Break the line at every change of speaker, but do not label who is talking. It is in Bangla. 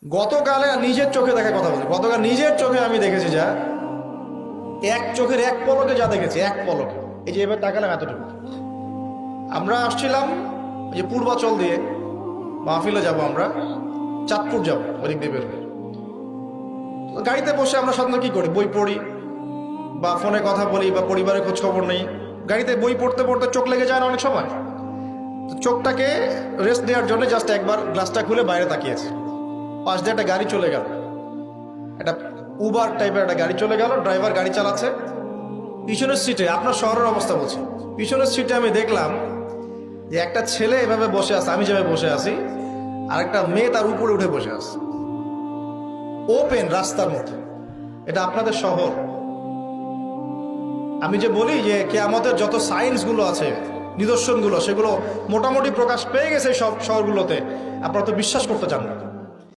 গতকালে নিজের চোখে দেখা কথা বলি, গতকাল নিজের চোখে আমি দেখেছি যা, এক চোখের এক পলকে যা দেখেছি, এক পলকে। এই যে এবার তাকালাম এতটুকু। আমরা আসছিলাম এই যে পূর্বাচল দিয়ে মাহফিলে যাব, আমরা চাঁদপুর যাব, ওদিক দিয়ে বের হয়ে। গাড়িতে বসে আমরা সাধারণত কি করি, বই পড়ি বা ফোনে কথা বলি বা পরিবারের খোঁজ খবর নেই। গাড়িতে বই পড়তে পড়তে চোখ লেগে যায় না অনেক সময়? তো চোখটাকে রেস্ট দেওয়ার জন্য জাস্ট একবার গ্লাসটা খুলে বাইরে তাকিয়েছে। পাশ দিয়ে একটা গাড়ি চলে গেল, একটা উবার টাইপের একটা গাড়ি চলে গেল, ড্রাইভার গাড়ি চালাচ্ছে। পিছনের সিটে, আপনার শহরের অবস্থা বলছি, পিছনের সিটে আমি দেখলাম যে একটা ছেলে এভাবে বসে আছে, আমি যেভাবে বসে আছি, আর একটা মেয়ে তার উপরে উঠে বসে আছে ওপেন রাস্তার মধ্যে। এটা আপনাদের শহর। আমি যে বলি যে কিয়ামতের যত সায়েন্সগুলো আছে, নিদর্শনগুলো, সেগুলো মোটামুটি প্রকাশ পেয়ে গেছে সব শহরগুলোতে, আপনারা তো বিশ্বাস করতে চান না।